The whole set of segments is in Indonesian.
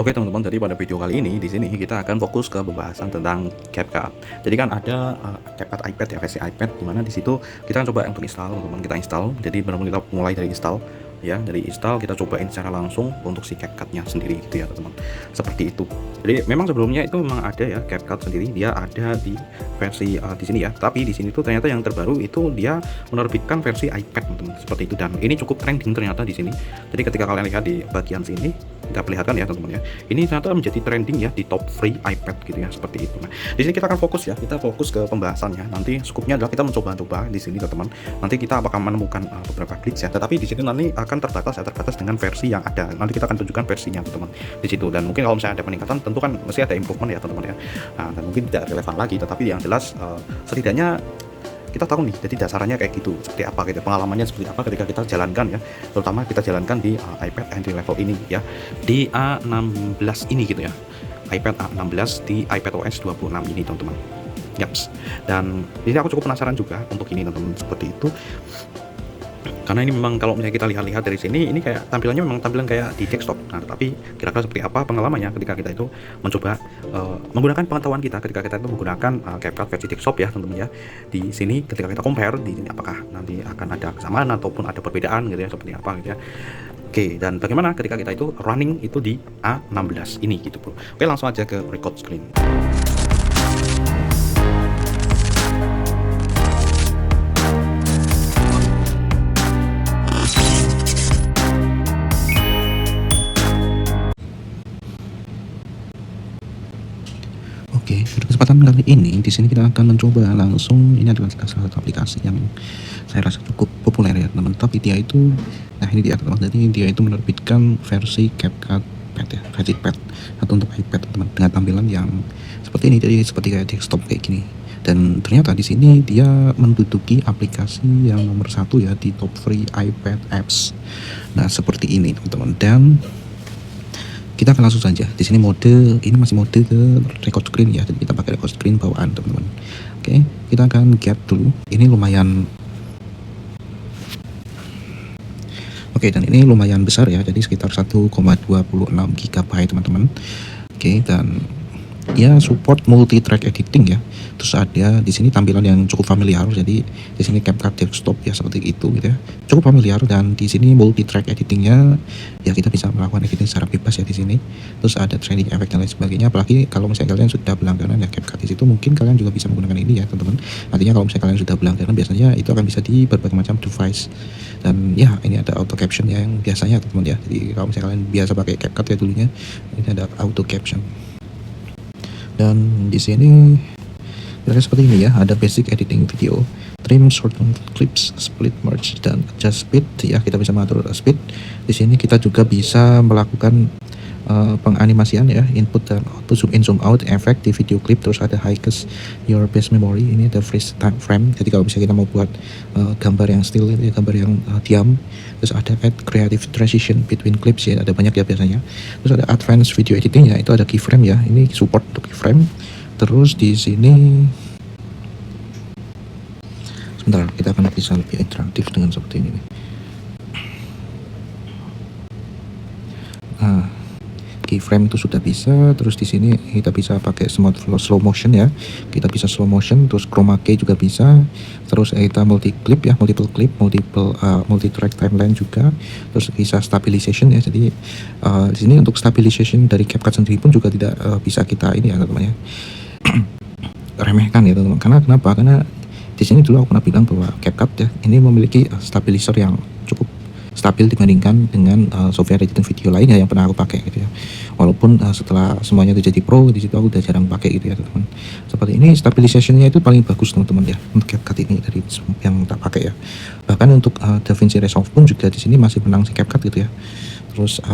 Oke teman-teman, jadi pada video kali ini di sini kita akan fokus ke pembahasan tentang CapCut. Jadi kan ada CapCut iPad ya, versi iPad, dimana di situ kita kan coba untuk install, teman-teman, kita install. Jadi benar-benar kita mulai dari install ya, dari install kita cobain secara langsung untuk si CapCut-nya sendiri gitu ya teman-teman. Seperti itu. Jadi memang sebelumnya itu memang ada ya CapCut sendiri, dia ada di versi di sini ya. Tapi di sini tuh ternyata yang terbaru itu dia menerbitkan versi iPad teman-teman. Seperti itu, dan ini cukup trending ternyata di sini. Jadi ketika kalian lihat di bagian sini, kita perlihatkan ya teman-teman ya, ini ternyata menjadi trending ya di top free iPad gitu ya, seperti itu. Nah, di sini kita akan fokus ya, kita fokus ke pembahasannya. Nanti skupnya adalah kita mencoba-coba di sini teman-teman. Nanti kita apakah menemukan beberapa glitch ya, tetapi di sini nanti akan terbatas dengan versi yang ada. Nanti kita akan tunjukkan versinya teman-teman di situ, dan mungkin kalau misalnya ada peningkatan tentu kan mesti ada improvement ya teman-teman ya. Nah, dan mungkin tidak relevan lagi, tetapi yang jelas setidaknya kita tahu nih, jadi dasarnya kayak gitu, seperti apa gitu, pengalamannya seperti apa ketika kita jalankan ya, terutama kita jalankan di iPad entry level ini ya, di A16 ini gitu ya, iPad A16 di iPadOS 26 ini teman-teman. Yaps. Dan ini aku cukup penasaran juga untuk ini teman-teman, seperti itu. Karena ini memang kalau misalnya kita lihat-lihat dari sini, ini kayak tampilannya memang tampilan kayak di desktop. Nah, tapi kira-kira seperti apa pengalamannya ketika kita itu mencoba menggunakan pengetahuan kita ketika kita itu menggunakan CapCut versi desktop ya teman-teman ya. Di sini ketika kita compare di sini, apakah nanti akan ada kesamaan ataupun ada perbedaan gitu ya, seperti apa gitu ya. Oke, dan bagaimana ketika kita itu running itu di A16 ini gitu bro. Oke, langsung aja ke record screen. Oke, pada kesempatan kali ini di sini kita akan mencoba langsung. Ini adalah salah satu aplikasi yang saya rasa cukup populer ya teman-teman. Tapi dia itu, nah ini dia teman-teman. Jadi dia itu menerbitkan versi CapCut Pad ya, versi Pad atau untuk iPad teman-teman, dengan tampilan yang seperti ini. Jadi seperti kayak desktop kayak gini. Dan ternyata di sini dia menduduki aplikasi yang nomor 1 ya di top free iPad apps. Nah seperti ini teman-teman. Dan kita akan langsung saja. Di sini mode ini masih mode ke record screen ya, jadi kita pakai record screen bawaan teman-teman. Oke, kita akan get dulu. Ini lumayan oke, dan ini lumayan besar ya, jadi sekitar 1,26 GB teman-teman. Oke, dan ya support multi track editing ya. Terus ada di sini tampilan yang cukup familiar, jadi di sini CapCut desktop ya seperti itu gitu ya, cukup familiar. Dan di sini multi track editingnya ya, kita bisa melakukan editing secara bebas ya di sini. Terus ada training effect dan lain sebagainya. Apalagi kalau misalnya kalian sudah berlangganan ya CapCut di situ, mungkin kalian juga bisa menggunakan ini ya teman-teman. Artinya kalau misalnya kalian sudah berlangganan, biasanya itu akan bisa di berbagai macam device. Dan ya ini ada auto caption ya, yang biasanya teman-teman ya. Jadi kalau misalnya kalian biasa pakai CapCut ya dulunya, ini ada auto caption. Dan di sini seperti ini ya, ada basic editing video, trim, shorten clips, split, merge, dan adjust speed ya. Kita bisa mengatur speed. Di sini kita juga bisa melakukan penganimasian ya, input dan output, zoom in, zoom out, efek di video clip. Terus ada highest your base memory, ini ada freeze time frame. Jadi kalau misalnya kita mau buat gambar yang still, ya, gambar yang diam. Terus ada add creative transition between clips ya, ada banyak ya biasanya. Terus ada advanced video editing ya, itu ada keyframe ya, ini support untuk keyframe. Terus di sini sebentar, kita akan bisa lebih interaktif dengan seperti ini. Nah, keyframe itu sudah bisa. Terus di sini kita bisa pakai smooth slow motion ya, kita bisa slow motion. Terus chroma key juga bisa. Terus kita multi clip ya, multiple clip, multi track timeline juga. Terus bisa stabilization ya. Jadi di sini untuk stabilization dari CapCut sendiri pun juga tidak bisa kita ini ya teman-teman ya, remehkan ya teman-teman. Karena kenapa? Karena di sini dulu aku pernah bilang bahwa CapCut ya ini memiliki stabilizer yang cukup stabil dibandingkan dengan software editing video lainnya yang pernah aku pakai gitu ya. Walaupun setelah semuanya itu jadi pro, di situ aku udah jarang pakai gitu ya teman-teman. Seperti ini stabilizationnya itu paling bagus teman-teman ya untuk CapCut ini dari yang tak pakai ya. Bahkan untuk DaVinci Resolve pun juga di sini masih menang si CapCut gitu ya. Terus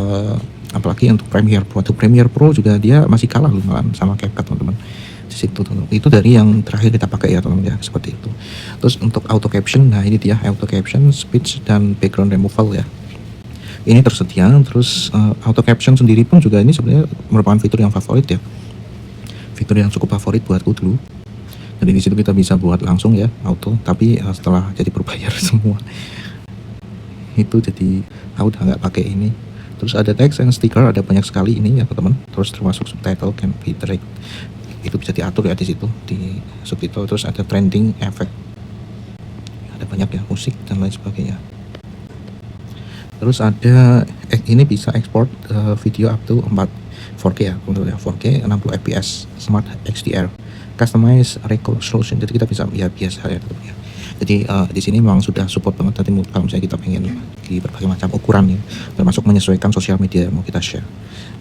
apalagi untuk Premiere Pro, atau Premiere Pro juga dia masih kalah loh malah sama CapCut teman-teman. Di situ itu dari yang terakhir kita pakai ya teman-teman ya, seperti itu. Terus untuk auto caption, nah ini dia auto caption, speech, dan background removal ya, ini tersedia. Terus auto caption sendiri pun juga ini sebenarnya merupakan fitur yang favorit ya, fitur yang cukup favorit buatku dulu. Jadi di situ kita bisa buat langsung ya auto, tapi setelah jadi berbayar semua itu, jadi aku udah nggak pakai ini. Terus ada text and sticker, ada banyak sekali ini ya teman-teman. Terus termasuk subtitle can be direct, itu bisa diatur ya di situ di subtitle. Terus ada trending effect, ada banyak ya, musik dan lain sebagainya. Terus ada ini bisa export video up to 4K ya, untuk 4K 60 fps, Smart HDR, customize resolution. Jadi kita bisa ya biasa ya teman-teman ya. Jadi di sini memang sudah support banget tadi kalau misalnya kita pengen di berbagai macam ukuran ya, termasuk menyesuaikan sosial media yang mau kita share.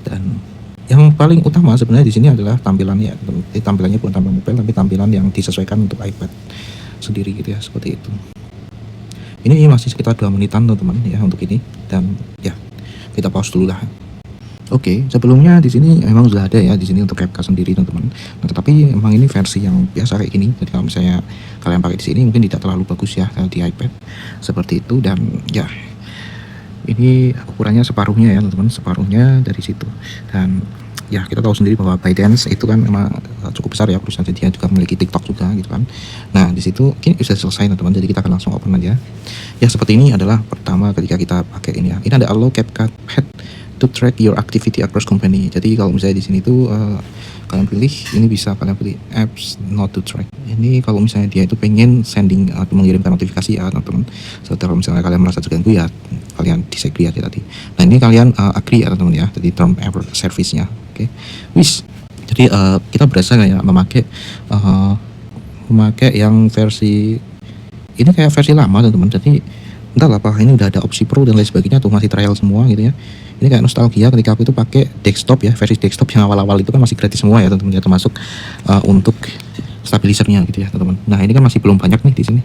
Dan yang paling utama sebenarnya di sini adalah tampilannya. Tampilannya bukan tampilan mobile, tapi tampilan yang disesuaikan untuk iPad sendiri gitu ya, seperti itu. Ini masih sekitar 2 menitan teman-teman ya untuk ini, dan ya kita pause dulu lah. Oke, sebelumnya di sini memang sudah ada ya di sini untuk CapCut sendiri teman-teman. Nah, tetapi memang ini versi yang biasa kayak gini. Jadi kalau misalnya kalian pakai di sini mungkin tidak terlalu bagus ya di iPad seperti itu. Dan ya ini ukurannya separuhnya ya teman-teman, separuhnya dari situ. Dan ya kita tahu sendiri bahwa ByteDance itu kan memang cukup besar ya perusahaan, dia juga memiliki TikTok juga gitu kan. Nah di situ ini sudah selesai teman-teman, jadi kita akan langsung open aja. Ya seperti ini adalah pertama ketika kita pakai ini ya. Ini ada Allow CapCut Pad to track your activity across company. Jadi kalau misalnya di sini tuh kalian pilih, ini bisa kalian pilih apps not to track. Ini kalau misalnya dia itu pengen sending atau mengirimkan notifikasi ya teman-teman. Setelah kalau misalnya kalian merasa terganggu ya kalian disagree aja tadi. Nah ini kalian agree ya teman-teman ya. Jadi term ever service-nya. Oke. Wis. Jadi kita berasa kayak memakai yang versi ini kayak versi lama teman-teman. Jadi entahlah apa ini udah ada opsi pro dan lain sebagainya tuh, masih trial semua gitu ya. Ini kayak nostalgia ketika aku itu pakai desktop ya, versi desktop yang awal-awal itu kan masih gratis semua ya teman-teman ya, termasuk untuk stabilizernya gitu ya teman-teman. Nah ini kan masih belum banyak nih di sini.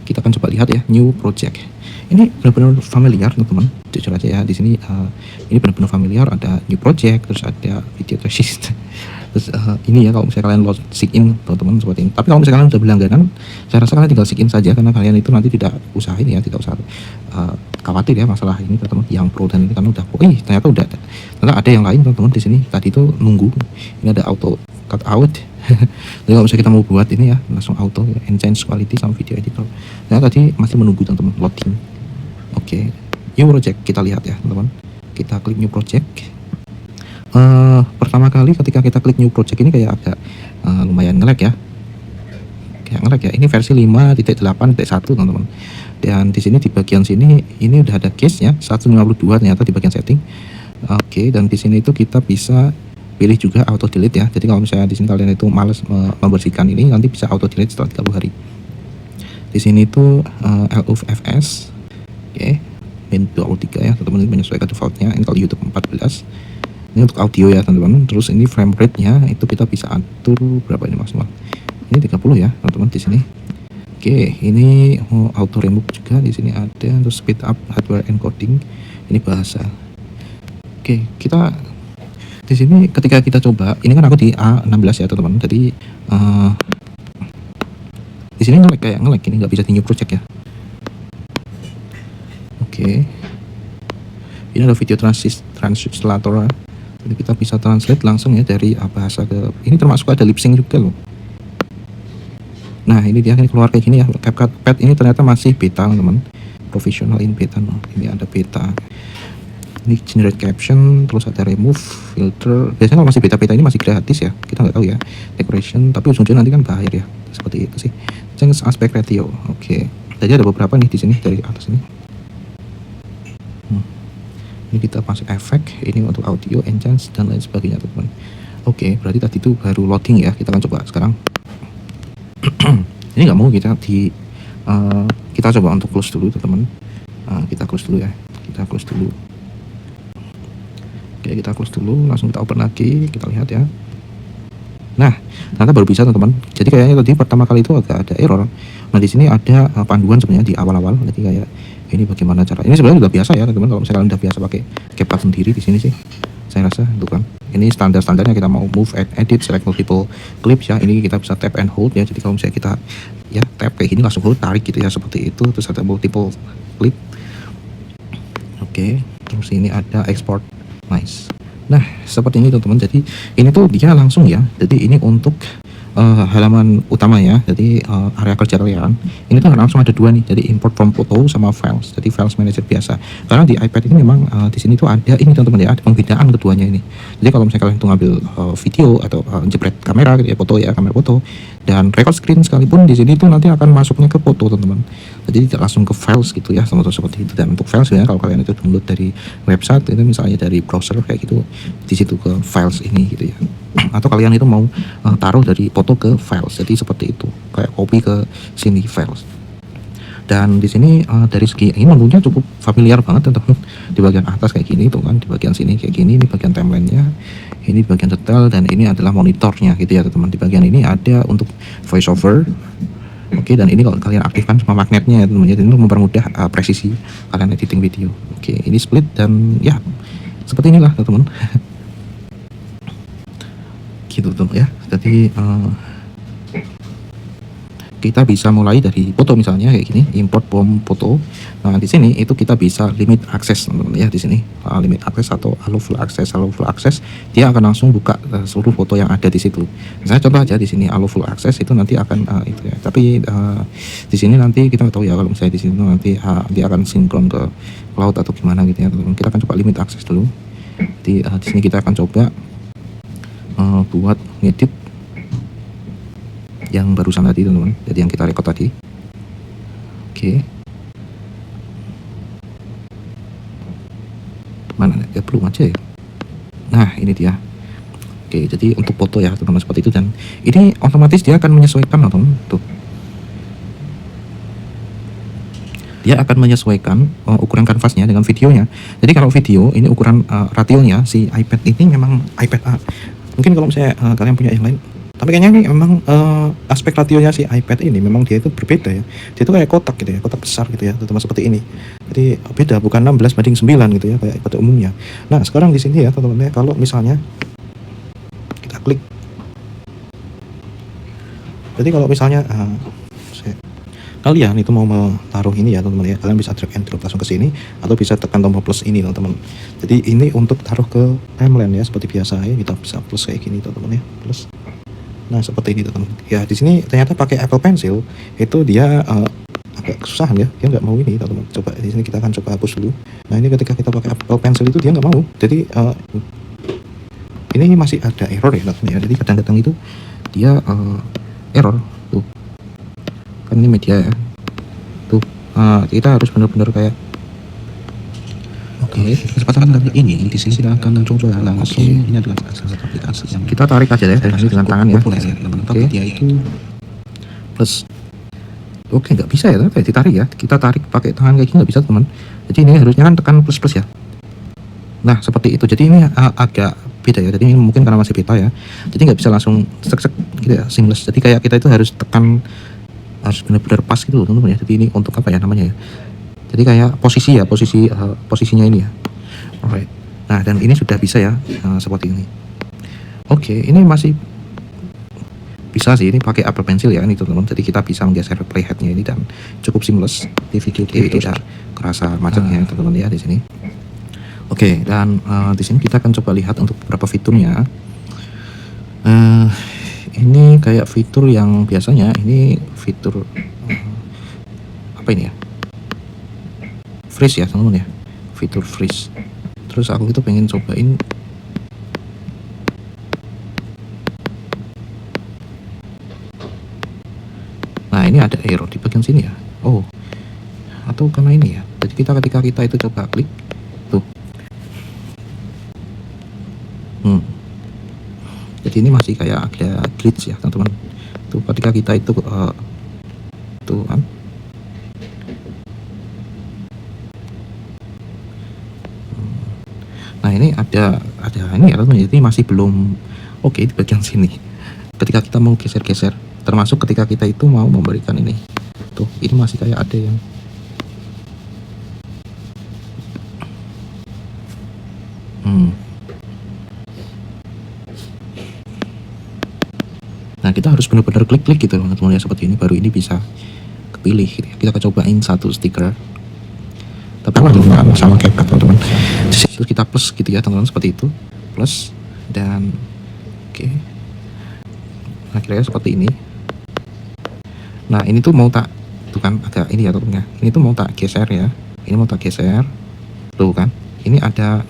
Kita akan coba lihat ya, new project. Ini benar-benar familiar teman-teman, jujur aja ya di sini ini benar-benar familiar. Ada new project, terus ada video assist. Terus ini ya kalau misalnya kalian sign in teman-teman seperti ini. Tapi kalau misalnya kalian sudah berlangganan, saya rasa kalian tinggal sign in saja, karena kalian itu nanti tidak usah ini ya, tidak usah khawatir ya masalah ini teman-teman yang pro dan ini, karena udah ternyata udah ada. Ternyata ada yang lain teman-teman di sini. Tadi itu nunggu, ini ada auto cut out. Jadi kalau misalnya kita mau buat ini ya langsung auto ya, enhance quality sama video editor. Nah tadi masih menunggu teman-teman loading. Oke, new project kita lihat ya teman-teman. Kita klik new project. Pertama kali ketika kita klik new project ini kayak agak lumayan nge-lag ya. Kayak nge-lag ya. Ini versi 5.8.1 teman-teman. Dan di sini di bagian sini ini udah ada case ya 152 ternyata di bagian setting. Oke, dan di sini itu kita bisa pilih juga auto delete ya. Jadi kalau misalnya di sini kalian itu males membersihkan ini, nanti bisa auto delete setelah 30 hari. Di sini itu LUFS. Oke, min 23 ya teman-teman, menyesuaikan defaultnya. Ini kalau YouTube 14. Ini untuk audio ya teman-teman. Terus ini frame rate-nya itu kita bisa atur berapa ini maksimal. Ini 30 ya teman-teman di sini. Oke, ini auto remove juga di sini ada. Terus speed up hardware encoding. Ini bahasa. Oke, kita di sini ketika kita coba, ini kan aku di A16 ya teman-teman. Jadi di sini nge-lag, kayak nge-lag ini nggak bisa di new project ya. Oke. Ini ada video translator. Jadi kita bisa translate langsung ya dari bahasa ke ini, termasuk ada lip sync juga loh. Nah ini dia, ini keluar kayak gini ya. CapCut Pad ini ternyata masih beta teman-teman, professional in beta. Nah, ini ada beta. Ini generate caption, terus ada remove filter. Biasanya kalau masih beta-beta ini masih gratis ya, kita nggak tahu ya. Decoration, tapi ujung-ujungnya nanti kan bayar ya, seperti itu sih. Change aspect ratio. Oke. Jadi ada beberapa nih di sini dari atas ini. Ini kita pasang efek, ini untuk audio, enhance dan lain sebagainya teman-teman. Oke, berarti tadi itu baru loading ya. Kita akan coba sekarang. Ini nggak mau kita kita coba untuk close dulu teman-teman. Kita close dulu ya. Kita close dulu. Oke, kita close dulu, langsung kita open lagi, kita lihat ya. Nah, ternyata baru bisa teman-teman. Jadi kayaknya tadi pertama kali itu agak ada error. Nah, di sini ada panduan sebenarnya di awal-awal. Jadi kayak ini bagaimana cara. Ini sebenarnya udah biasa ya teman-teman. Kalau misalnya kalian udah biasa pakai CapCut sendiri di sini sih, saya rasa itu kan. Ini standar-standarnya, kita mau move, edit, select multiple clips ya. Ini kita bisa tap and hold ya. Jadi kalau misalnya kita ya tap kayak gini langsung hold, tarik gitu ya seperti itu. Terus ada multiple clip. Oke, terus ini ada export. Nice. Nah seperti ini teman-teman. Jadi ini tuh dia langsung ya. Jadi ini untuk halaman utama ya. Jadi area kerja kalian ini tuh langsung ada dua nih. Jadi import from photo sama files. Jadi files manager biasa. Karena di iPad ini memang di sini tuh ada ini teman-teman ya, ada pembedaan keduanya ini. Jadi kalau misalnya kalian tuh ngambil video atau jepret kamera gitu ya, foto ya, kamera foto dan record screen sekalipun, di sini tuh nanti akan masuknya ke foto teman-teman. Jadi tidak langsung ke files gitu ya, sama seperti itu. Dan untuk files ya, kalau kalian itu download dari website itu misalnya dari browser kayak gitu, di situ ke files ini gitu ya. Atau kalian itu mau taruh dari foto ke files, jadi seperti itu, kayak copy ke sini files. Dan di sini dari segi ini menunya cukup familiar banget teman-teman. Di bagian atas kayak gini tuh kan, di bagian sini kayak gini, ini bagian timelinenya, ini bagian detail, dan ini adalah monitornya gitu ya teman-teman. Di bagian ini ada untuk voiceover. Oke, dan ini kalau kalian aktifkan sama magnetnya ya teman-teman, jadi itu mempermudah presisi kalian editing video. Oke, ini split dan ya seperti inilah teman-teman. Gitu tuh ya. Jadi kita bisa mulai dari foto misalnya kayak gini, import from foto. Nah di sini itu kita bisa limit akses teman-teman ya. Di sini limit akses atau allow full access, dia akan langsung buka seluruh foto yang ada di situ. Saya contoh aja di sini allow full access itu nanti akan itu ya. Tapi di sini nanti kita nggak tahu ya, kalau misalnya di sini nanti dia akan sinkron ke cloud atau gimana gitu ya teman-teman. Kita akan coba limit akses dulu. Di sini kita akan coba buat ngedit yang barusan tadi teman-teman, jadi yang kita record tadi. Oke, mana ya, belum aja ya. Nah ini dia. Oke, jadi untuk foto ya teman-teman seperti itu, dan ini otomatis dia akan menyesuaikan teman-teman tuh. Dia akan menyesuaikan ukuran kanvasnya dengan videonya. Jadi kalau video ini ukuran rasionya si iPad ini memang iPad A. Mungkin kalau misalnya kalian punya yang lain, tapi kayaknya ini memang aspek rasionya si iPad ini memang dia itu berbeda ya. Dia itu kayak kotak gitu ya, kotak besar gitu ya, teman-teman seperti ini. Jadi beda, bukan 16:9 gitu ya kayak pada umumnya. Nah sekarang di sini ya teman-teman ya, kalau misalnya kita klik, jadi kalau misalnya kalian itu mau taruh ini ya teman-teman ya, kalian bisa drag and drop langsung ke sini atau bisa tekan tombol plus ini teman-teman. Jadi ini untuk taruh ke timeline ya, seperti biasa ya, kita bisa plus kayak gini teman-teman ya, plus. Nah seperti ini teman-teman ya. Di sini ternyata pakai Apple Pencil itu dia agak kesusahan ya, dia nggak mau ini teman-teman. Coba di sini kita akan coba hapus dulu. Nah ini ketika kita pakai Apple Pencil itu dia nggak mau, jadi ini masih ada error ya teman-teman ya. Jadi kadang-kadang itu dia error tuh kan, ini media ya tuh. Kita harus benar-benar kayak oke, kesempatan kali ini di sini silakan coba langsung. Ini adalah salah satu aplikasi yang kita tarik aja ya dari sini dengan tangan ya. Oke, dia itu plus. Oke, nggak bisa ya, tapi ditarik ya. Kita tarik pakai tangan kayak gini nggak bisa teman. Jadi ini harusnya kan tekan plus ya. Nah seperti itu. Jadi ini agak beda ya. Jadi ini mungkin karena masih beta ya. Jadi nggak bisa langsung sek gitu ya, seamless. Jadi kayak kita itu harus tekan, harus benar-benar pas gitu teman-teman ya. Jadi ini untuk apa ya namanya ya, jadi kayak posisinya ini ya. Alright. Nah dan ini sudah bisa ya, seperti ini. Oke, ini masih bisa sih, ini pakai Apple Pencil ya ini teman-teman. Jadi kita bisa menggeser playheadnya ini dan cukup seamless di video ini, tidak kerasa macet ya teman-teman ya di sini. Oke, dan di sini kita akan coba lihat untuk beberapa fiturnya. Ini kayak fitur yang biasanya, ini fitur apa ini ya, freeze ya teman-teman ya, fitur freeze. Terus aku itu pengen cobain nah ini ada error di bagian sini ya. Oh, atau karena ini ya, jadi ketika kita itu coba klik tuh, jadi ini masih kayak ada glitch ya teman-teman tuh, ketika kita itu tuh kan. Nah ini ada ini ya teman-teman, jadi masih belum oke di bagian sini. Ketika kita mau geser-geser, termasuk ketika kita itu mau memberikan ini tuh, ini masih kayak ada yang nah kita harus benar-benar klik-klik gitu teman-teman ya, seperti ini baru ini bisa kepilih gitu ya. Kita cobain satu stiker, tapi nggak sama CapCut teman-teman. Terus kita plus gitu ya teman-teman, seperti itu plus dan oke. Nah Nah kira-kira seperti ini. Nah ini tuh mau tak, tuh kan agak ini ya teman-teman ya, ini tuh mau tak geser ya, ini mau tak geser, tuh kan, ini ada.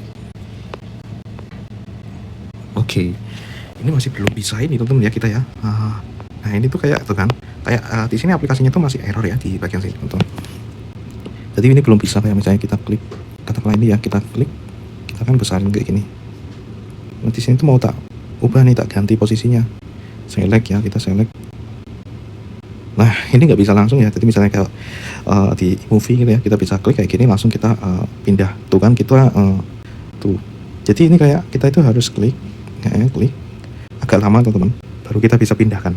Oke, ini masih belum bisa ini teman-teman ya kita ya. Nah ini tuh kayak tuh kan, kayak di sini aplikasinya tuh masih error ya di bagian sini teman-teman. Jadi ini belum bisa, kayak misalnya kita klik katakanlah ini ya, kita klik, kita kan besarin kayak gini. Nah di sini tuh mau tak ubah nih, tak ganti posisinya, select ya, kita select. Nah ini nggak bisa langsung ya, jadi misalnya kayak di movie gitu ya, kita bisa klik kayak gini langsung kita pindah, tuh kan kita tuh. Jadi ini kayak kita itu harus klik agak lama teman-teman, baru kita bisa pindahkan.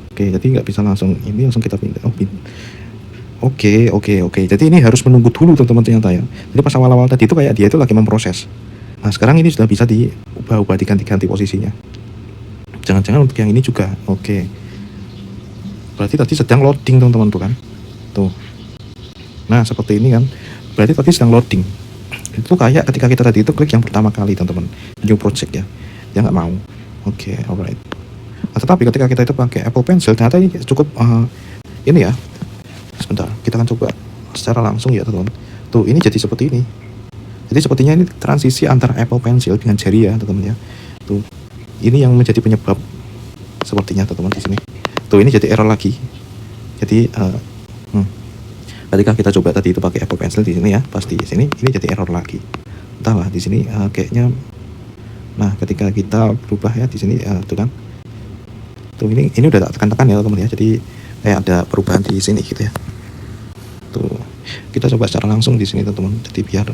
Oke, jadi nggak bisa langsung ini langsung kita pindah. Oke. Jadi ini harus menunggu dulu teman-teman ternyata ya. Jadi pas awal-awal tadi itu kayak dia itu lagi memproses. Nah sekarang ini sudah bisa diubah diganti posisinya. Jangan-jangan untuk yang ini juga. Oke. Berarti tadi sedang loading teman-teman tuh kan. Tuh. Nah seperti ini kan. Berarti tadi sedang loading. Itu kayak ketika kita tadi itu klik yang pertama kali teman-teman, new project ya. Dia nggak mau. Oke, alright. Nah, tetapi ketika kita itu pakai Apple Pencil ternyata ini cukup ini ya. Sebentar, kita akan coba secara langsung ya teman-teman. Tuh ini jadi seperti ini. Jadi sepertinya ini transisi antara Apple Pencil dengan jari ya teman-teman ya. Tuh ini yang menjadi penyebab sepertinya teman-teman di sini. Tuh ini jadi error lagi. Jadi ketika kita coba tadi itu pakai Apple Pencil di sini ya, pasti di sini ini jadi error lagi. Entahlah di sini kayaknya. Nah ketika kita berubah ya di sini tuh kan. Tuh ini udah tak tekan-tekan ya teman-teman ya. Jadi kayak ada perubahan di sini gitu ya. Tuh kita coba secara langsung di sini teman-teman. Jadi biar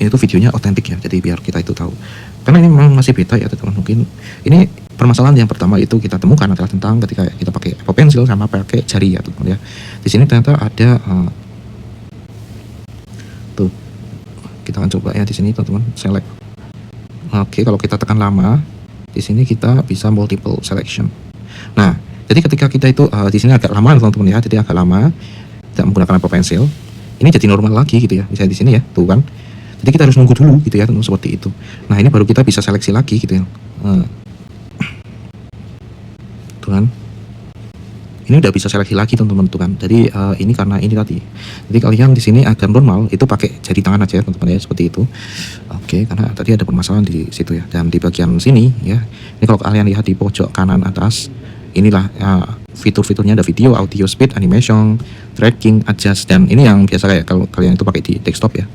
ini tuh videonya otentik ya. Jadi biar kita itu tahu. Karena ini memang masih beta ya teman-teman. Mungkin ini permasalahan yang pertama itu kita temukan adalah tentang ketika kita pakai Apple Pencil sama pakai jari ya teman-teman ya. Di sini ternyata ada tuh. Kita akan coba ya di sini teman-teman, select. Oke, kalau kita tekan lama, di sini kita bisa multiple selection. Nah, jadi ketika kita itu di sini agak lama teman-teman ya, jadi agak lama tidak menggunakan Apple Pencil, ini jadi normal lagi gitu ya. Misalnya di sini ya, tuh kan. Jadi kita harus nunggu dulu gitu ya, teman-teman, seperti itu. Nah, ini baru kita bisa seleksi lagi gitu ya. Tuh kan. Ini udah bisa seleksi lagi teman-teman tuh kan. Jadi ini karena ini tadi. Jadi kalian di sini agar normal itu pakai jari tangan aja teman-teman ya, seperti itu. Oke, karena tadi ada permasalahan di situ ya. Dan di bagian sini ya. Ini kalau kalian lihat di pojok kanan atas, inilah fitur-fiturnya, ada video, audio, speed, animation, tracking, adjust, dan ini yang biasa kayak kalau kalian itu pakai di desktop ya.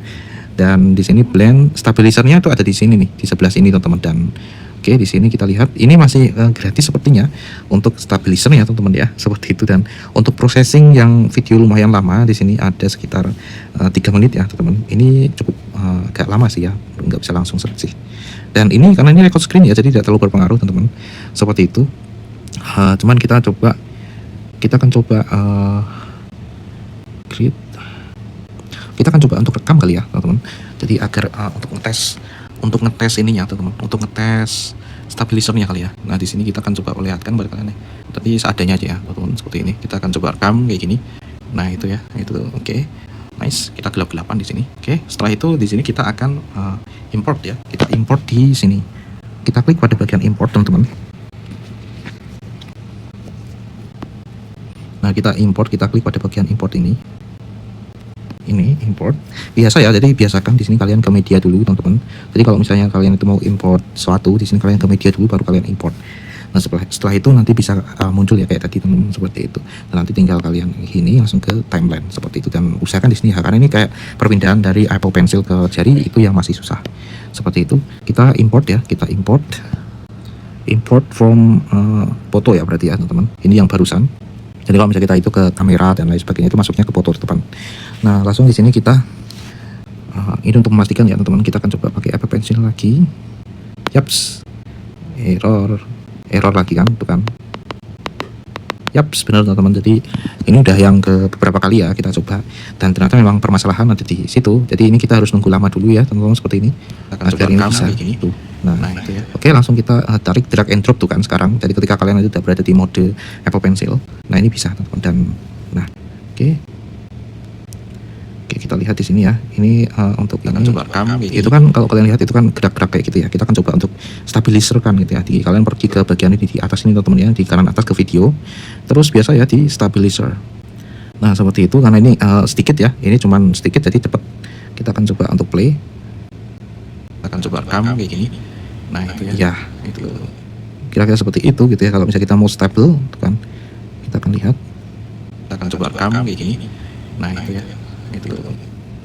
Dan di sini blend stabilizernya itu ada di sini nih, di sebelah sini teman-teman. Dan oke, di sini kita lihat ini masih gratis sepertinya untuk stabilizer ya teman-teman ya, seperti itu. Dan untuk processing yang video lumayan lama di sini ada sekitar 3 menit ya teman-teman. Ini cukup agak lama sih ya, nggak bisa langsung seleksi. Dan ini karena ini record screen ya, jadi tidak terlalu berpengaruh teman-teman, seperti itu. Cuman kita akan coba create. Kita akan coba untuk rekam kali ya teman-teman. Jadi agar untuk ngetes ininya teman-teman, untuk ngetes stabilizernya kali ya. Nah di sini kita akan coba perlihatkan pada kalian nih, tapi seadanya aja ya teman-teman, seperti ini. Kita akan coba rekam kayak gini. Nah itu ya, itu oke. Nice, kita gelap-gelapan di sini. Oke, setelah itu di sini kita akan import ya. Kita import di sini. Kita klik pada bagian import teman-teman. Nah kita import, kita klik pada bagian import ini import biasa ya. Jadi biasakan di sini kalian ke media dulu teman-teman. Jadi kalau misalnya kalian itu mau import sesuatu, di sini kalian ke media dulu baru kalian import. Nah setelah itu nanti bisa muncul ya kayak tadi teman-teman, seperti itu. Dan nanti tinggal kalian ini langsung ke timeline seperti itu. Dan usahakan di sini ya, karena ini kayak perpindahan dari Apple Pencil ke jari itu yang masih susah. Seperti itu. Kita import ya, kita import from foto ya berarti ya teman-teman. Ini yang barusan. Jadi kalau misalnya kita itu ke kamera dan lain sebagainya itu masuknya ke foto depan. Nah langsung di sini kita ini untuk memastikan ya teman-teman, kita akan coba pakai Apple Pencil lagi. Yaps, error lagi kan, tuh kan. Yaps, benar teman-teman. Jadi ini udah yang ke beberapa kali ya kita coba, dan ternyata memang permasalahan ada di situ. Jadi ini kita harus nunggu lama dulu ya teman-teman, seperti ini. Agar ini bisa gini. Tuh. Nah itu ya. Oke, langsung kita tarik drag and drop tuh kan sekarang. Jadi ketika kalian itu sudah berada di mode Apple Pencil, nah ini bisa teman-teman. Dan nah oke, kita lihat di sini ya. Ini untuk kita ini coba rekam itu kan kalau kalian lihat itu kan gerak-gerak kayak gitu ya. Kita akan coba untuk stabilizer kan gitu ya. Kalian pergi ke bagian ini di atas ini teman-teman ya, di kanan atas ke video. Terus biasa ya di stabilizer. Nah seperti itu, karena ini sedikit ya, ini cuman sedikit jadi cepat. Kita akan coba untuk play. Kita akan coba rekam kayak gini. Nah itu ya, itu kira-kira seperti itu gitu ya. Kalau misalnya kita mau stable gitu kan, kita akan lihat. Kita akan coba rekam kayak gini. Nah itu ya, itu.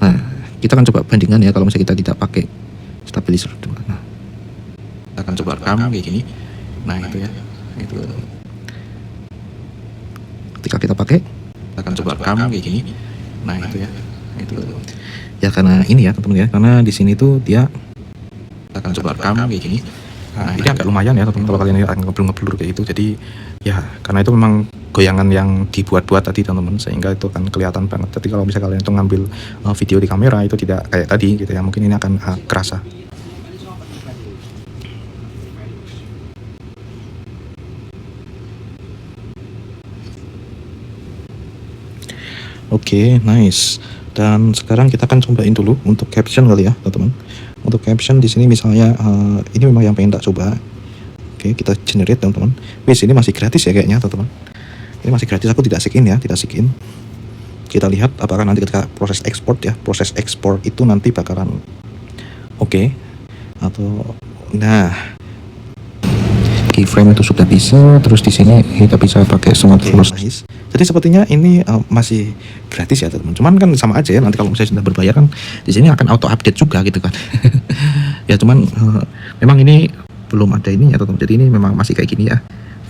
Nah kita akan coba bandingkan ya kalau misalnya kita tidak pakai stabilizer. Nah kita akan coba rekam kayak gini. Nah itu ya, itu. Ketika kita pakai, kita akan coba rekam kayak gini. Nah itu ya, itu. Ya karena ini ya teman-teman ya, karena di sini tuh dia akan coba rekam kayak gini. Nah, ini agak lumayan ya teman-teman kalau kalian akan ngeblur kayak itu. Jadi ya karena itu memang goyangan yang dibuat-buat tadi teman-teman, sehingga itu akan kelihatan banget. Jadi kalau misalnya kalian itu ngambil video di kamera itu tidak kayak tadi gitu ya, mungkin ini akan kerasa. Oke, nice. Dan sekarang kita akan cobain dulu untuk caption kali ya, teman-teman. Untuk caption di sini misalnya ini memang yang pengen tak coba. Oke, kita generate teman-teman. Wis ini masih gratis ya kayaknya, teman-teman. Ini masih gratis, aku tidak sign in ya, tidak sign in. Kita lihat apakah nanti ketika proses ekspor ya, proses ekspor itu nanti bakalan oke atau nah keyframe itu sudah bisa. Terus di sini kita bisa pakai smart close. Nice. Jadi sepertinya ini masih gratis ya teman-teman. Cuman kan sama aja ya, nanti kalau misalnya sudah berbayar kan di sini akan auto update juga gitu kan. Ya cuman memang ini belum ada ini ya teman-teman. Jadi ini memang masih kayak gini ya,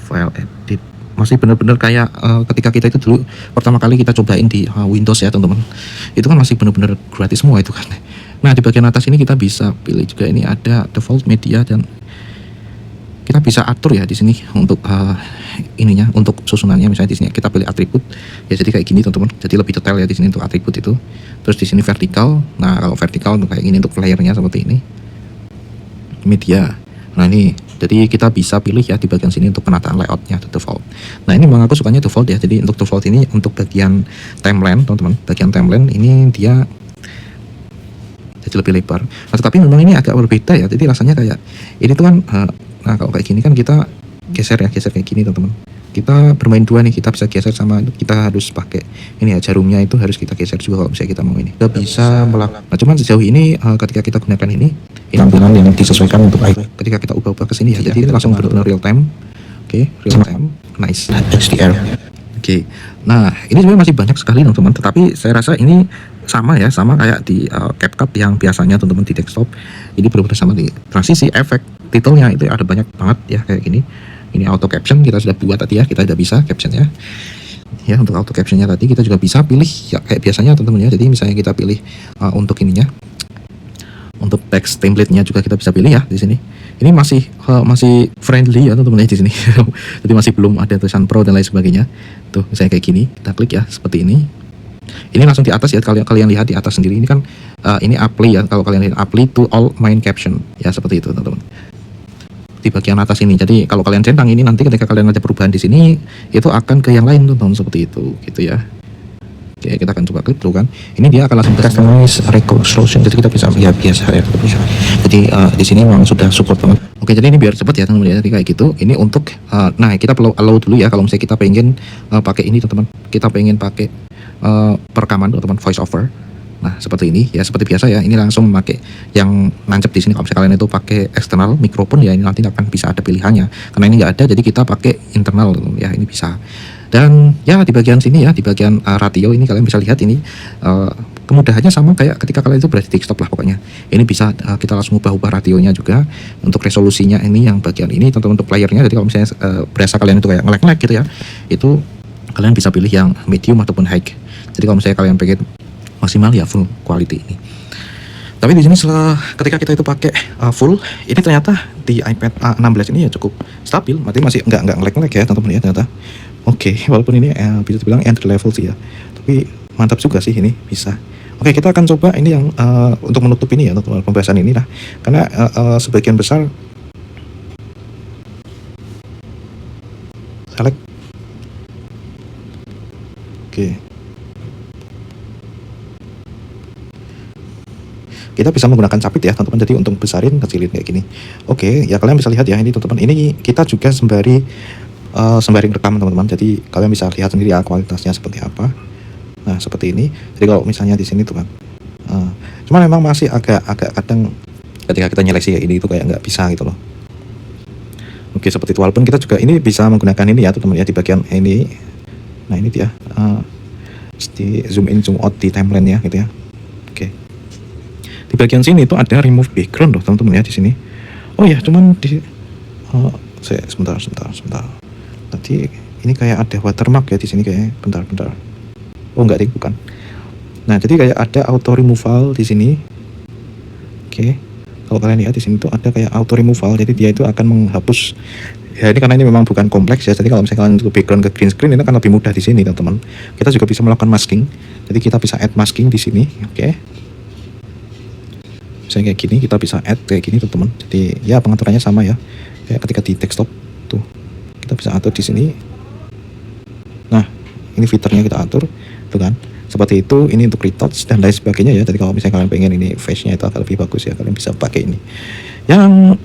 file edit. Masih benar-benar kayak ketika kita itu dulu pertama kali kita cobain di Windows ya teman-teman. Itu kan masih benar-benar gratis semua itu kan. Nah di bagian atas ini kita bisa pilih juga, ini ada default media dan kita bisa atur ya di sini untuk ininya, untuk susunannya. Misalnya di sini kita pilih atribut ya, jadi kayak gini teman-teman. Jadi lebih detail ya di sini untuk atribut itu. Terus di sini vertikal. Nah kalau vertikal untuk kayak gini, untuk layernya seperti ini. Media. Nah ini jadi kita bisa pilih ya di bagian sini untuk penataan layoutnya default. Nah ini memang aku sukanya default ya. Jadi untuk default ini untuk bagian timeline teman-teman, bagian timeline ini dia jadi lebih lebar. Nah, tetapi memang ini agak berbeda ya. Jadi rasanya kayak ini tuh kan nah kalau kayak gini kan kita geser ya, geser kayak gini teman-teman. Kita bermain dua nih, kita bisa geser sama kita harus pakai ini ya, jarumnya itu harus kita geser juga kalau misalnya kita mau ini. Kita bisa melakukan. Nah cuman sejauh ini ketika kita gunakan ini tampilan yang disesuaikan untuk ketika kita ubah-ubah ke sini ya. Jadi ini langsung benar-benar real time. Oke, real time. Nice. HDR. Oke. Nah, ini sebenarnya masih banyak sekali teman-teman, tetapi saya rasa ini sama ya, sama kayak di CapCut yang biasanya teman-teman di desktop. Ini benar-benar sama di transisi, efek, titelnya itu ada banyak banget ya kayak gini. Ini auto caption kita sudah buat tadi ya, kita sudah bisa caption ya. Ya untuk auto captionnya tadi kita juga bisa pilih ya kayak biasanya teman-teman ya. Jadi misalnya kita pilih untuk ininya, untuk text template-nya juga kita bisa pilih ya di sini. Ini masih friendly ya teman-teman ya di sini. Jadi masih belum ada tulisan pro dan lain sebagainya. Tuh misalnya kayak gini, kita klik ya seperti ini. Ini langsung di atas ya, kalian lihat di atas sendiri ini kan ini apply ya. Kalau kalian lihat apply to all main caption ya seperti itu teman-teman. Di bagian atas ini. Jadi kalau kalian centang ini nanti ketika kalian ada perubahan di sini itu akan ke yang lain teman-teman seperti itu gitu ya. Oke, kita akan coba klik dulu kan. Ini dia akan langsung customize reconstruction. Jadi kita bisa ya biasa ya bisa. Jadi di sini memang sudah support banget. Oke, jadi ini biar cepat ya teman-teman ya. Jadi kayak gitu. Ini untuk nah kita perlu allow dulu ya kalau misalnya kita pengen pakai ini teman-teman. Kita pengen pakai perekaman teman-teman, voice over. Nah seperti ini ya, seperti biasa ya. Ini langsung memakai yang nancep di sini. Kalau misalnya kalian itu pakai eksternal mikrofon ya, ini nanti akan bisa ada pilihannya. Karena ini nggak ada, jadi kita pakai internal ya, ini bisa. Dan ya di bagian sini ya, di bagian ratio ini kalian bisa lihat ini kemudahannya sama kayak ketika kalian itu berada di desktop lah pokoknya. Ini bisa kita langsung ubah-ubah rationya juga. Untuk resolusinya ini yang bagian ini teman-teman, untuk layernya. Jadi kalau misalnya berasa kalian itu kayak nge-lag gitu ya, itu kalian bisa pilih yang medium ataupun high. Jadi kalau misalnya kalian pengen maksimal ya full quality ini. Tapi di sini setelah ketika kita itu pakai full, ini ternyata di iPad A16 ini ya cukup stabil, masih nggak nge-lag ya teman-teman ya ternyata. Oke, walaupun ini bisa dibilang entry level sih ya, tapi mantap juga sih ini bisa. Oke, kita akan coba ini yang untuk menutup ini ya teman-teman, pembahasan ini lah, karena sebagian besar select. Oke, kita bisa menggunakan capit ya teman-teman, jadi untuk besarin kecilin kayak gini. Oke ya, kalian bisa lihat ya ini teman-teman, ini kita juga sembari rekam teman-teman, jadi kalian bisa lihat sendiri ya kualitasnya seperti apa. Nah seperti ini, jadi kalau misalnya di sini tuh kan cuman memang masih agak kadang ketika kita nyeleksi kayak ini itu kayak nggak bisa gitu loh. Oke seperti itu, walaupun kita juga ini bisa menggunakan ini ya teman-teman ya, di bagian ini. Nah ini dia di zoom in zoom out di timeline ya gitu ya. Oke, di bagian sini itu ada remove background loh teman-teman ya di sini. Oh ya, cuman di saya sebentar. Tadi ini kayak ada watermark ya di sini kayaknya. Bentar. Oh enggak deh, bukan. Nah jadi kayak ada auto removal di sini. Oke, kalau kalian lihat di sini tuh ada kayak auto removal, jadi dia itu akan menghapus. Ya ini karena ini memang bukan kompleks ya, jadi kalau misalnya kalian untuk background ke green screen ini akan lebih mudah di sini teman-teman. Kita juga bisa melakukan masking, jadi kita bisa add masking di sini. Oke, misalnya kayak gini kita bisa add kayak gini teman-teman. Jadi ya pengaturannya sama ya, kayak ketika di desktop tuh kita bisa atur di sini. Nah ini fiturnya kita atur tuh kan, seperti itu. Ini untuk retouch dan lain sebagainya ya. Jadi kalau misalnya kalian pengen ini face-nya itu agak lebih bagus ya, kalian bisa pakai ini. Yang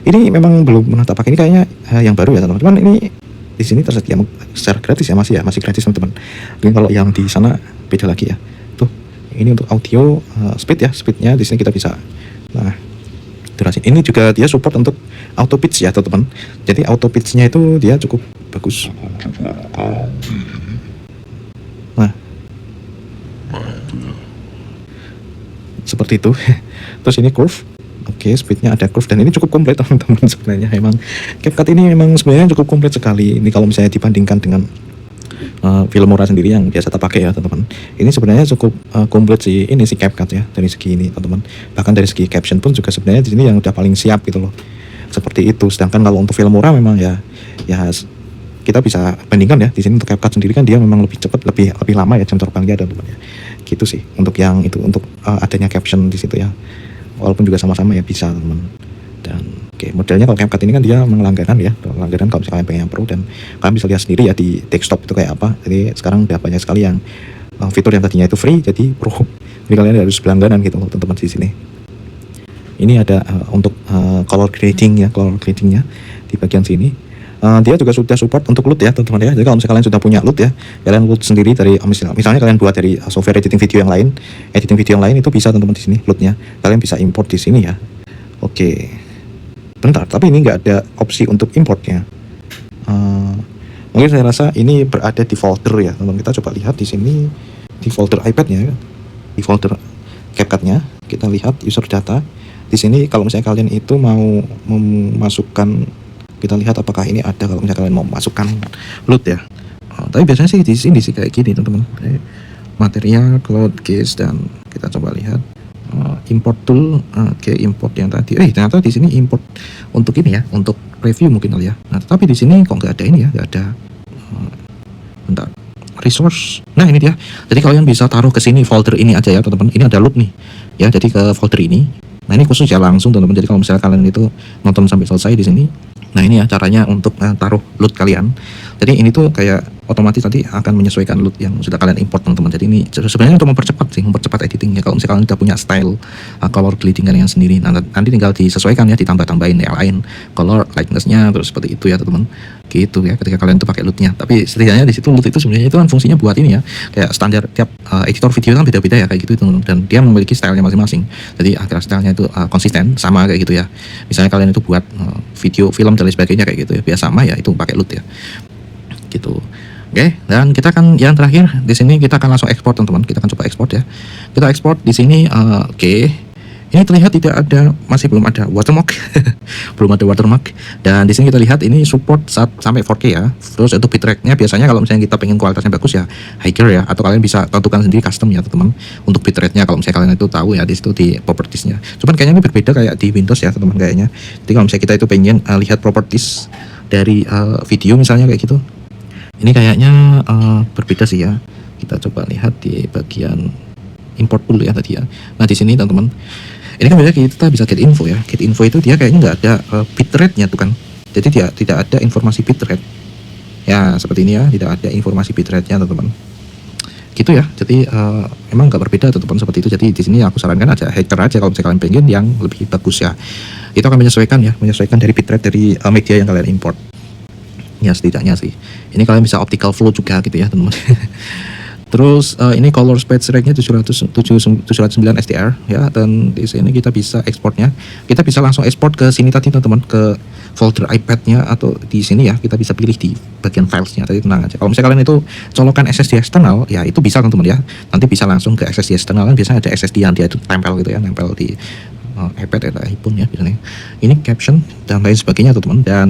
ini memang belum pernah tak pakai, ini kayaknya yang baru ya teman-teman. Cuman ini di sini tersedia secara gratis ya, masih gratis teman-teman. Mungkin kalau yang di sana beda lagi ya. Tuh ini untuk audio speed ya, speednya di sini kita bisa. Nah durasi ini juga dia support untuk auto pitch ya teman-teman. Jadi auto pitch-nya itu dia cukup bagus. Nah seperti itu. Terus ini curve. Oke, speednya ada curve dan ini cukup komplit teman-teman sebenarnya. Emang CapCut ini memang sebenarnya cukup komplit sekali. Ini kalau misalnya dibandingkan dengan Filmora sendiri yang biasa kita pakai ya teman-teman. Ini sebenarnya cukup komplit sih ini si CapCut ya dari segi ini teman-teman. Bahkan dari segi caption pun juga sebenarnya di sini yang udah paling siap gitu loh. Seperti itu. Sedangkan kalau untuk Filmora memang ya kita bisa bandingkan ya di sini untuk CapCut sendiri kan dia memang lebih cepat, lebih lama ya jam terbangnya teman-teman ya. Gitu sih untuk yang itu, untuk adanya caption di situ ya. Walaupun juga sama-sama ya bisa teman. Dan oke, modelnya kalau CapCut ini kan dia langganan ya, langganan kalau misalnya kalian pengen yang pro, dan kalian bisa lihat sendiri ya di desktop itu kayak apa. Jadi sekarang udah banyak sekali yang fitur yang tadinya itu free jadi pro. Jadi kalian harus berlangganan gitu teman-teman di sini. Ini ada untuk color grading ya, color gradingnya di bagian sini. Dia juga sudah support untuk load ya teman-teman ya. Jadi kalau misalnya kalian sudah punya load ya, kalian load sendiri dari misalnya kalian buat dari software editing video yang lain, itu bisa teman-teman di sini loadnya. Kalian bisa import di sini ya. Oke. Bentar, tapi ini nggak ada opsi untuk importnya. Mungkin saya rasa ini berada di folder ya teman-teman. Kita coba lihat di sini di folder iPad-nya, di folder CapCut-nya. Kita lihat user data. Di sini kalau misalnya kalian itu mau memasukkan, kita lihat apakah ini ada kalau misalnya kalian mau masukkan load ya. Tapi biasanya sih di sini sih kayak gini teman-teman. Material, cloud, case, dan kita coba lihat import tool. Oke, import yang tadi. Ternyata di sini import untuk ini ya, untuk review mungkin kali ya. Nah, tapi di sini kok nggak ada ini ya, nggak ada. Bentar. Resource. Nah, ini dia. Jadi kalian bisa taruh ke sini folder ini aja ya, teman-teman. Ini ada load nih. Ya, jadi ke folder ini. Nah, ini khusus ya langsung teman-teman. Jadi kalau misalnya kalian itu nonton sampai selesai di sini. Nah, ini ya caranya untuk taruh load kalian. Jadi ini tuh kayak otomatis nanti akan menyesuaikan load yang sudah kalian import teman-teman. Jadi ini sebenarnya untuk mempercepat editingnya. Kalau misalnya kalian sudah punya style color grading kalian sendiri, nanti tinggal disesuaikan ya, ditambah-tambahin yang lain, color lightness-nya terus seperti itu ya teman-teman. Gitu ya ketika kalian tuh pakai load-nya. Tapi setidaknya di situ load itu sebenarnya itu kan fungsinya buat ini ya, kayak standar tiap editor video kan beda-beda ya kayak gitu teman-teman, dan dia memiliki stylenya masing-masing. Jadi agar stylenya itu konsisten sama kayak gitu ya. Misalnya kalian itu buat video, film dan lain sebagainya kayak gitu ya, biar sama ya itu pakai load ya. Gitu. Oke, dan kita akan yang terakhir di sini kita akan langsung ekspor teman-teman. Kita akan coba ekspor ya. Kita ekspor di sini. Oke. Ini terlihat tidak ada, masih belum ada watermark. Belum ada watermark. Dan di sini kita lihat ini support sampai 4K ya. Terus untuk bitrate-nya biasanya kalau misalnya kita pengen kualitasnya bagus ya higher ya, atau kalian bisa tentukan sendiri custom ya teman-teman. Untuk bitrate-nya kalau misalnya kalian itu tahu ya di situ di properties-nya. Cuman kayaknya ini berbeda kayak di Windows ya teman-teman kayaknya. Jadi kalau misalnya kita itu pengen lihat properties dari video misalnya kayak gitu. Ini kayaknya berbeda sih ya. Kita coba lihat di bagian import dulu ya tadi ya. Nah di sini teman-teman, ini kan biasanya kita bisa get info ya. Get info itu dia kayaknya nggak ada bitrate-nya tuh kan. Jadi dia tidak ada informasi bitrate. Ya seperti ini ya, tidak ada informasi bitrate-nya teman-teman. gitu ya. Jadi emang nggak berbeda teman-teman seperti itu. Jadi di sini aku sarankan aja hacker aja kalau misalnya kalian pengen yang lebih bagus ya. Itu akan menyesuaikan dari bitrate dari media yang kalian import. Ya setidaknya sih. Ini kalian bisa optical flow juga gitu ya teman-teman. Terus ini color space rate-nya 709 SDR ya, dan di sini kita bisa ekspornya. Kita bisa langsung ekspor ke sini tadi teman-teman, ke folder iPad-nya, atau di sini ya kita bisa pilih di bagian filesnya tadi, tenang aja. Kalau misalnya kalian itu colokan SSD eksternal ya itu bisa teman-teman ya. Nanti bisa langsung ke SSD eksternal, kan biasanya ada SSD yang dia itu tempel gitu ya, nempel di iPad atau iPhone ya biasanya. Ini caption dan lain sebagainya teman-teman. Dan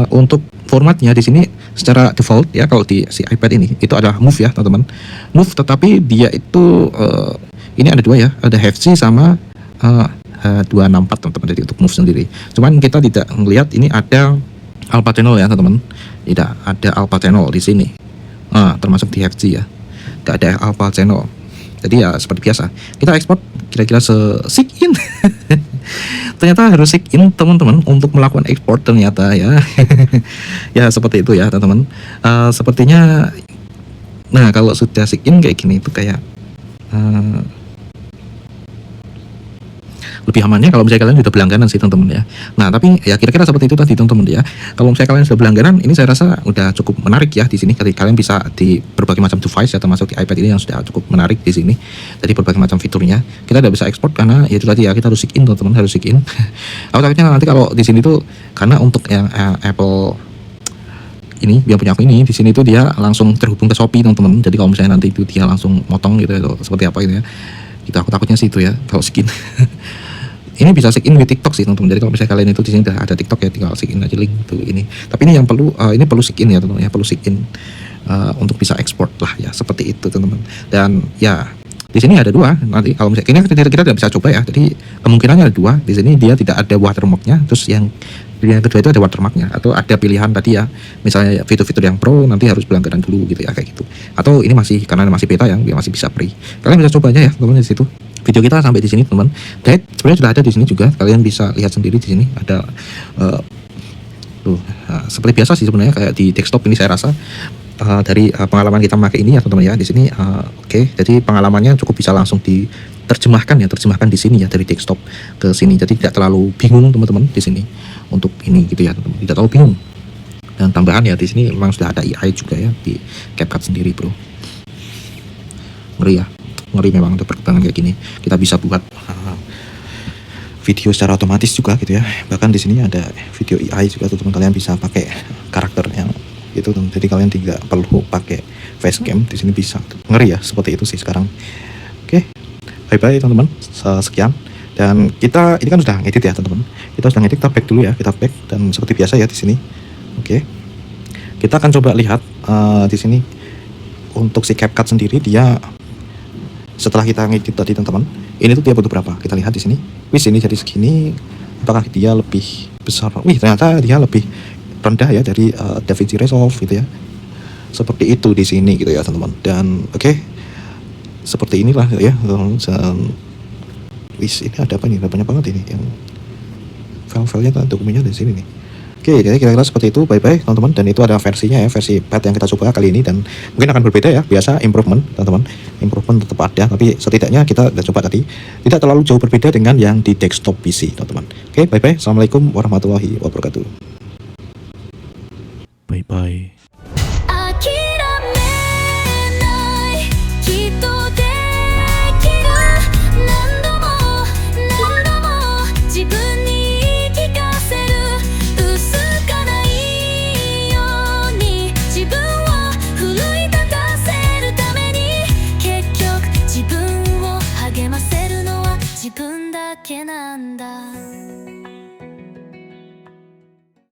untuk formatnya di sini secara default ya, kalau di si iPad ini itu ada Move ya teman-teman, Move, tetapi dia itu ini ada dua ya, ada HFC sama H264 teman-teman. Jadi untuk Move sendiri, cuman kita tidak melihat ini ada Alpha Channel ya teman-teman, tidak ada Alpha Channel di sini, termasuk di HFC ya, tidak ada Alpha Channel. Jadi ya seperti biasa kita ekspor kira-kira se-sign in. Ternyata harus sign in teman-teman untuk melakukan ekspor ternyata ya. Ya seperti itu ya teman-teman. Sepertinya nah kalau sudah sign in kayak gini itu kayak lebih amannya kalau misalnya kalian sudah berlangganan sih teman-teman ya. Nah tapi ya kira-kira seperti itu tadi teman-teman ya. Kalau misalnya kalian sudah berlangganan, ini saya rasa udah cukup menarik ya di sini. Kalian bisa di berbagai macam device ya, termasuk di iPad ini yang sudah cukup menarik di sini. Jadi berbagai macam fiturnya kita udah bisa ekspor, karena ya itu tadi ya, kita harus sign in teman-teman, harus sign in. Aku takutnya nanti kalau di sini tuh, karena untuk yang Apple ini yang punya aku ini di sini tuh dia langsung terhubung ke Shopee teman-teman. Jadi kalau misalnya nanti itu dia langsung motong gitu ya, seperti apa gitu ya. Aku takutnya sih itu ya kalau sign. Ini bisa sign in with TikTok sih teman-teman. Jadi kalau misalnya kalian itu di sini udah ada TikTok ya, tinggal sign in aja link tuh ini. Tapi ini yang perlu ini perlu sign in ya teman-teman ya, perlu sign in untuk bisa ekspor lah ya, seperti itu teman-teman. Dan ya di sini ada dua. Nanti kalau misalnya ini kita tidak bisa coba ya. Jadi kemungkinannya ada dua. Di sini dia tidak ada watermarknya. Terus yang kedua itu ada watermarknya, atau ada pilihan tadi ya, misalnya fitur-fitur yang pro nanti harus berlangganan dulu gitu ya, kayak gitu. Atau ini masih, karena masih beta yang dia masih bisa free. Kalian bisa coba aja ya teman-teman di situ. Video kita sampai di sini teman. Guide sebenarnya sudah ada di sini juga. Kalian bisa lihat sendiri di sini ada seperti biasa sih sebenarnya kayak di desktop ini saya rasa. Dari pengalaman kita memakai ini ya teman-teman ya, di sini oke. Jadi pengalamannya cukup bisa langsung diterjemahkan di sini ya, dari desktop ke sini. Jadi tidak terlalu bingung teman-teman di sini untuk ini gitu ya teman-teman, tidak terlalu bingung. Dan tambahan ya di sini memang sudah ada AI juga ya di CapCut sendiri bro. Ngeri ya, ngeri memang untuk perkembangan kayak gini. Kita bisa buat video secara otomatis juga gitu ya. Bahkan di sini ada video AI juga teman-teman, kalian bisa pakai karakter yang itu, jadi kalian tidak perlu pakai facecam, di sini bisa. Ngeri ya, seperti itu sih sekarang. Oke, bye bye teman-teman, sekian. Dan kita ini kan sudah ngedit ya teman-teman, kita sudah ngedit, kita back dulu ya, kita back. Dan seperti biasa ya di sini. Oke, kita akan coba lihat di sini untuk si CapCut sendiri, dia setelah kita ngedit tadi teman-teman, ini tuh dia butuh berapa, kita lihat di sini. Wih, ini jadi segini, apakah dia lebih besar? Wih, ternyata dia lebih rendah ya dari DaVinci Resolve gitu ya, seperti itu di sini gitu ya teman-teman. Dan oke, seperti inilah ya teman-teman. Wis, ini ada apa nih, ada banyak banget ini yang file-filenya, dokumennya di sini nih. Oke, jadi kira-kira seperti itu. Bye bye teman-teman. Dan itu ada versinya ya, versi pad yang kita coba kali ini, dan mungkin akan berbeda ya. Biasa improvement teman-teman, improvement tetap ada, tapi setidaknya kita udah coba tadi tidak terlalu jauh berbeda dengan yang di desktop PC teman-teman. Oke, bye bye. Assalamualaikum warahmatullahi wabarakatuh.